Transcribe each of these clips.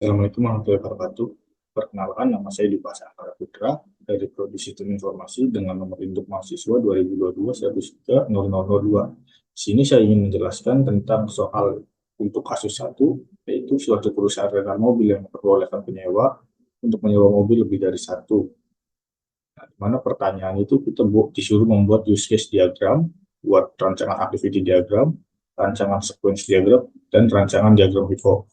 Assalamualaikum warahmatullahi wabarakatuh. Perkenalkan, nama saya Dipas Angkara Putra dari Prodi Sistem Informasi dengan nomor induk mahasiswa 2022-103-0002. Di sini saya ingin menjelaskan tentang soal untuk kasus satu, yaitu suatu perusahaan rental mobil yang memperbolehkan penyewa untuk menyewa mobil lebih dari satu. Nah, di mana pertanyaan itu kita disuruh membuat use case diagram, buat rancangan activity diagram, rancangan sequence diagram, dan rancangan diagram pivot.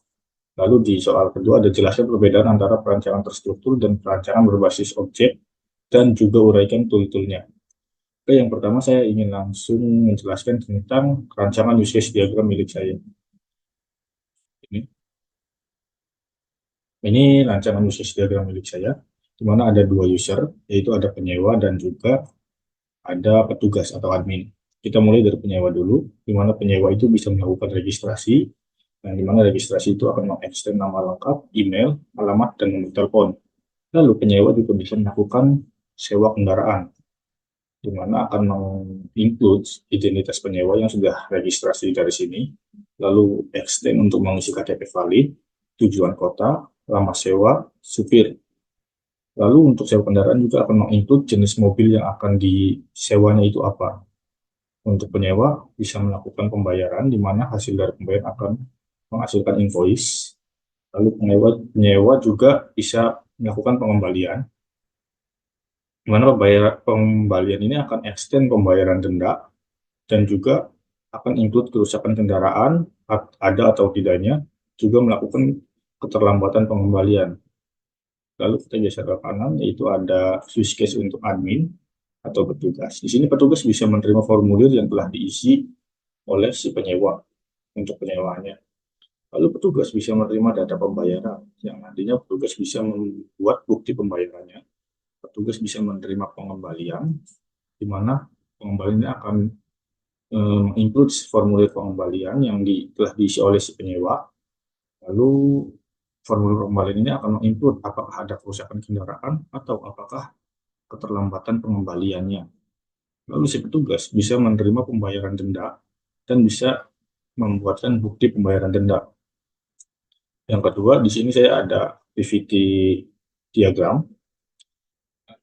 Lalu di soal kedua ada jelaskan perbedaan antara perancangan terstruktur dan perancangan berbasis objek dan juga uraikan tool-toolnya. Oke, yang pertama saya ingin langsung menjelaskan tentang rancangan use case diagram milik saya. Ini, ini rancangan use case diagram milik saya, di mana ada dua user, yaitu ada penyewa dan juga ada petugas atau admin. Kita mulai dari penyewa dulu, di mana penyewa itu bisa melakukan registrasi, dan di mana registrasi itu akan mengekstern nama lengkap, email, alamat, dan nomor telepon. Lalu penyewa juga bisa melakukan sewa kendaraan, di mana akan menginclude identitas penyewa yang sudah registrasi dari sini, lalu extend untuk mengisi KTP valid, tujuan kota, lama sewa, supir. Lalu untuk sewa kendaraan juga akan menginclude jenis mobil yang akan disewanya itu apa. Untuk penyewa bisa melakukan pembayaran, di mana hasil dari pembayaran akan menghasilkan invoice. Lalu penyewa juga bisa melakukan pengembalian, di mana pembalian ini akan extend pembayaran denda dan juga akan include kerusakan kendaraan, ada atau tidaknya, juga melakukan keterlambatan pengembalian. Lalu kita geser ke kanan, yaitu ada use case untuk admin atau petugas. Di sini petugas bisa menerima formulir yang telah diisi oleh si penyewa untuk penyewanya. Lalu petugas bisa menerima data pembayaran, yang nantinya petugas bisa membuat bukti pembayarannya. Petugas bisa menerima pengembalian, di mana pengembalian ini akan include formulir pengembalian yang telah diisi oleh si penyewa. Lalu formulir pengembalian ini akan menginclude apakah ada kerusakan kendaraan atau apakah keterlambatan pengembaliannya. Lalu si petugas bisa menerima pembayaran denda dan bisa membuatkan bukti pembayaran denda. Yang kedua, di sini saya ada PVT diagram,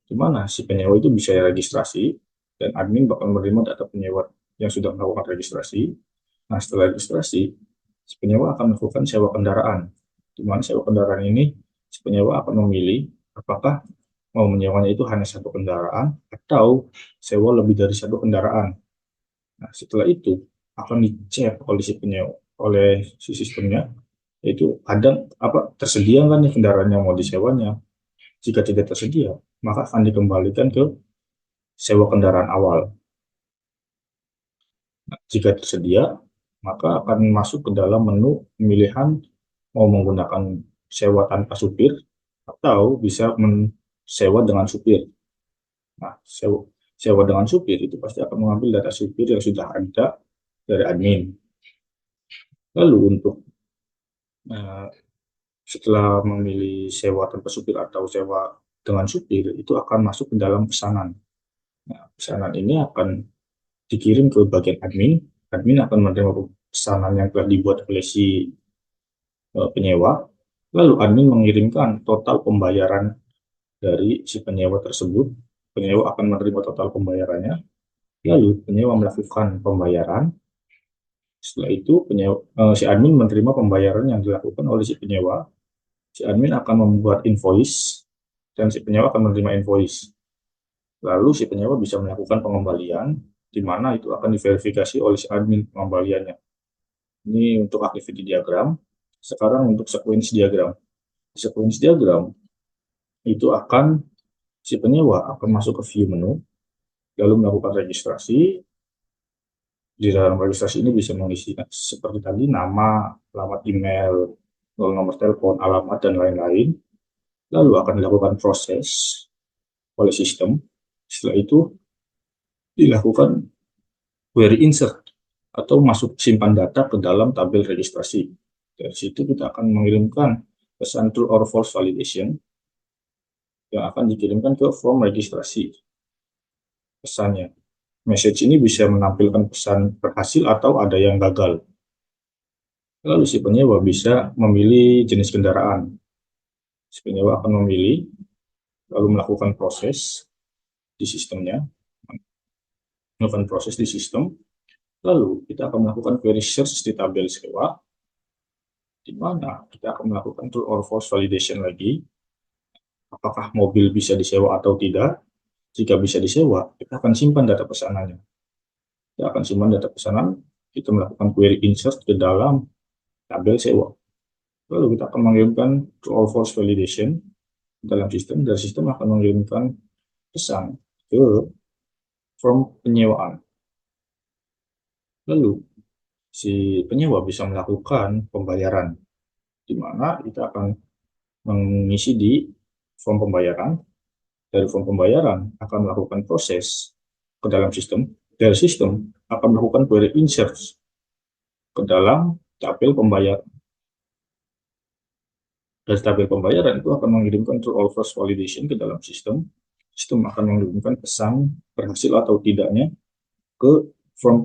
di mana si penyewa itu bisa registrasi dan admin bakal menerima data penyewa yang sudah melakukan registrasi. Nah, setelah registrasi, si penyewa akan melakukan sewa kendaraan, di mana sewa kendaraan ini si penyewa akan memilih apakah mau menyewanya itu hanya satu kendaraan atau sewa lebih dari satu kendaraan. Nah, setelah itu akan dicek oleh si penyewa, oleh si sistemnya, yaitu ada tersedia nggak nih kendaraan yang mau disewanya. Jika tidak tersedia, maka akan dikembalikan ke sewa kendaraan awal. Nah, jika tersedia, maka akan masuk ke dalam menu pemilihan mau menggunakan sewa tanpa supir atau bisa sewa dengan supir. Nah, sewa dengan supir itu pasti akan mengambil data supir yang sudah ada dari admin. Lalu untuk setelah memilih sewa tanpa supir atau sewa dengan supir, itu akan masuk ke dalam pesanan. Nah, pesanan ini akan dikirim ke bagian admin. Admin akan menerima pesanan yang telah dibuat oleh si penyewa. Lalu admin mengirimkan total pembayaran dari si penyewa tersebut. Penyewa akan menerima total pembayarannya. Lalu penyewa melakukan pembayaran. Setelah itu si admin menerima pembayaran yang dilakukan oleh si penyewa. Si admin akan membuat invoice dan si penyewa akan menerima invoice. Lalu si penyewa bisa melakukan pengembalian, di mana itu akan diverifikasi oleh si admin pengembaliannya. Ini untuk activity diagram. Sekarang untuk sequence diagram. Sequence diagram itu akan si penyewa akan masuk ke view menu, lalu melakukan registrasi. Di dalam registrasi ini bisa mengisi seperti tadi nama, alamat email, nomor telepon, alamat, dan lain-lain. Lalu akan dilakukan proses oleh sistem. Setelah itu dilakukan query insert atau masuk simpan data ke dalam tabel registrasi. Dari situ kita akan mengirimkan pesan true or false validation yang akan dikirimkan ke form registrasi. Pesannya, message ini bisa menampilkan pesan berhasil atau ada yang gagal. Lalu si penyewa bisa memilih jenis kendaraan. Si penyewa akan memilih, lalu melakukan proses di sistemnya, melakukan proses di sistem, lalu kita akan melakukan query search di tabel sewa, di mana kita akan melakukan true or false validation lagi, apakah mobil bisa disewa atau tidak. Jika bisa disewa, kita akan simpan data pesanannya. Kita akan simpan data pesanan, kita melakukan query insert ke dalam tabel sewa. Lalu kita akan mengirimkan true or false validation dalam sistem, dan sistem akan mengirimkan pesan ke form penyewaan. Lalu si penyewa bisa melakukan pembayaran, di mana kita akan mengisi di form pembayaran. Dari form pembayaran akan melakukan proses ke dalam sistem. Dari sistem akan melakukan query insert ke dalam tabel pembayaran. Dari tabel pembayaran itu akan mengirimkan true or false validation ke dalam sistem. Sistem akan mengirimkan pesan berhasil atau tidaknya ke form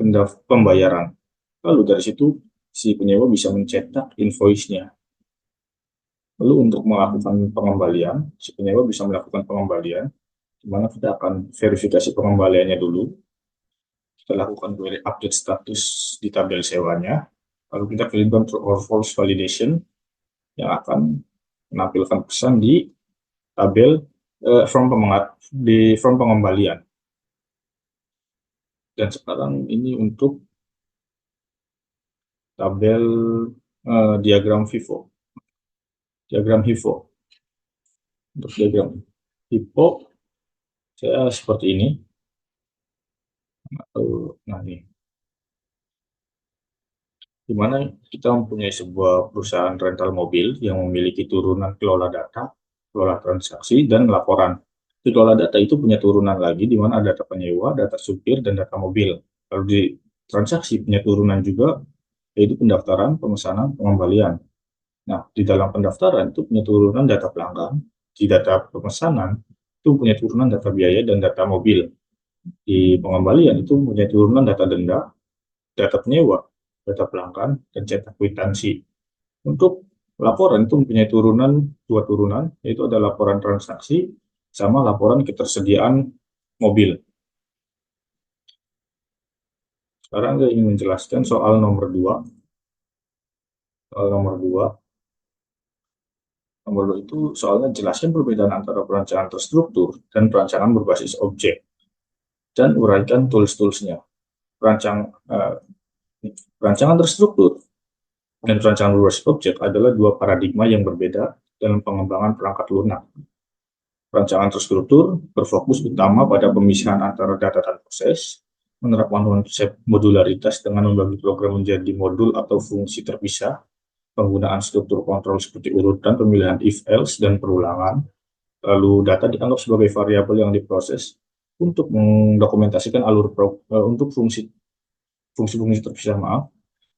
pembayaran. Lalu dari situ si penyewa bisa mencetak invoice-nya. Lalu untuk melakukan pengembalian, si penyewa bisa melakukan pengembalian, di mana kita akan verifikasi pengembaliannya dulu. Kita lakukan query update status di tabel sewanya, lalu kita kirimkan true or false validation yang akan menampilkan pesan di tabel form pengembalian. Dan sekarang ini untuk tabel diagram FIFO. Diagram HIFO. Untuk diagram HIFO saya seperti ini. Nah, ini. Di mana kita mempunyai sebuah perusahaan rental mobil yang memiliki turunan kelola data, kelola transaksi, dan laporan. Di kelola data itu punya turunan lagi, di mana ada data penyewa, data supir, dan data mobil. Lalu di transaksi punya turunan juga, yaitu pendaftaran, pemesanan, pengembalian. Nah, di dalam pendaftaran itu punya turunan data pelanggan, di data pemesanan itu punya turunan data biaya dan data mobil. Di pengembalian itu punya turunan data denda, data penyewa, data pelanggan, dan cetak kwitansi. Untuk laporan itu mempunyai dua turunan, yaitu ada laporan transaksi sama laporan ketersediaan mobil. Sekarang saya ingin menjelaskan soal nomor 2. Soal nomor 2. Nomor 2 itu soalnya jelaskan perbedaan antara perancangan terstruktur dan perancangan berbasis objek, dan uraikan tools-toolsnya. Perancangan terstruktur dan perancangan berbasis objek adalah dua paradigma yang berbeda dalam pengembangan perangkat lunak. Perancangan terstruktur berfokus utama pada pemisahan antara data dan proses, menerapkan konsep modularitas dengan membagi program menjadi modul atau fungsi terpisah, penggunaan struktur kontrol seperti urutan, pemilihan if-else, dan perulangan. Lalu data dianggap sebagai variabel yang diproses untuk mendokumentasikan untuk fungsi-fungsi terpisah,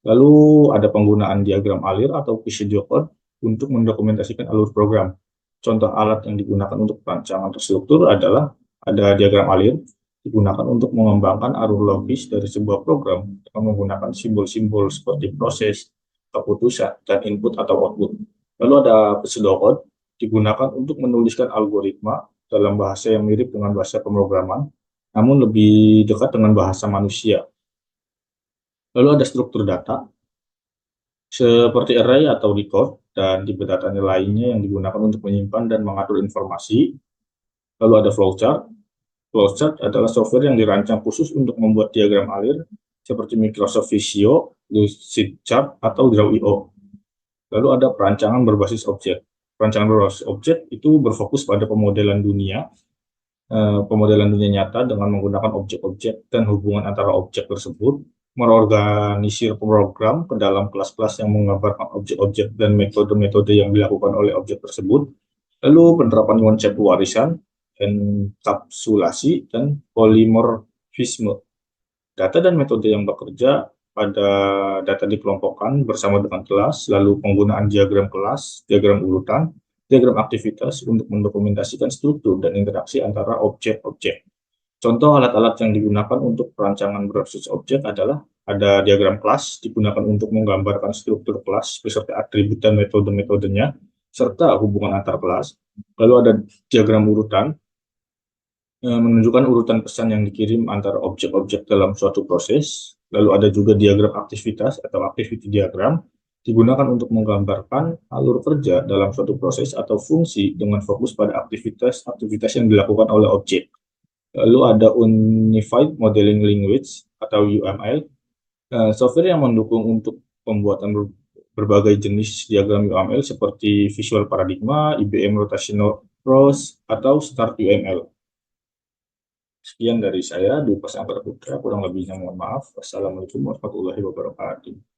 Lalu ada penggunaan diagram alir atau Visio code untuk mendokumentasikan alur program. Contoh alat yang digunakan untuk perancangan terstruktur adalah ada diagram alir, digunakan untuk mengembangkan alur logis dari sebuah program dengan menggunakan simbol-simbol seperti proses, keputusan, dan input atau output. Lalu ada pseudocode, digunakan untuk menuliskan algoritma dalam bahasa yang mirip dengan bahasa pemrograman, namun lebih dekat dengan bahasa manusia. Lalu ada struktur data, seperti array atau record, dan tipe datanya lainnya yang digunakan untuk menyimpan dan mengatur informasi. Lalu ada flowchart. Flowchart adalah software yang dirancang khusus untuk membuat diagram alir, seperti Microsoft Visio, Lucidchart, atau Draw.io. Lalu ada perancangan berbasis objek. Perancangan berbasis objek itu berfokus pada pemodelan dunia nyata dengan menggunakan objek-objek dan hubungan antara objek tersebut, mengorganisir program ke dalam kelas-kelas yang menggambarkan objek-objek dan metode-metode yang dilakukan oleh objek tersebut, lalu penerapan konsep warisan, enkapsulasi, dan polimorfisme. Data dan metode yang bekerja pada data dikelompokkan bersama dengan kelas, lalu penggunaan diagram kelas, diagram urutan, diagram aktivitas untuk mendokumentasikan struktur dan interaksi antara objek-objek. Contoh alat-alat yang digunakan untuk perancangan berbasis objek adalah ada diagram kelas digunakan untuk menggambarkan struktur kelas beserta atribut dan metode-metodenya serta hubungan antar kelas. Lalu ada diagram urutan menunjukkan urutan pesan yang dikirim antara objek-objek dalam suatu proses. Lalu ada juga diagram aktivitas atau activity diagram digunakan untuk menggambarkan alur kerja dalam suatu proses atau fungsi dengan fokus pada aktivitas-aktivitas yang dilakukan oleh objek. Lalu ada Unified Modeling Language atau UML, software yang mendukung untuk pembuatan berbagai jenis diagram UML seperti Visual Paradigma, IBM Rotational Prose, atau Start UML. Sekian dari saya, Dwi Pasangkara Putra, kurang lebihnya mohon maaf. Wassalamualaikum warahmatullahi wabarakatuh.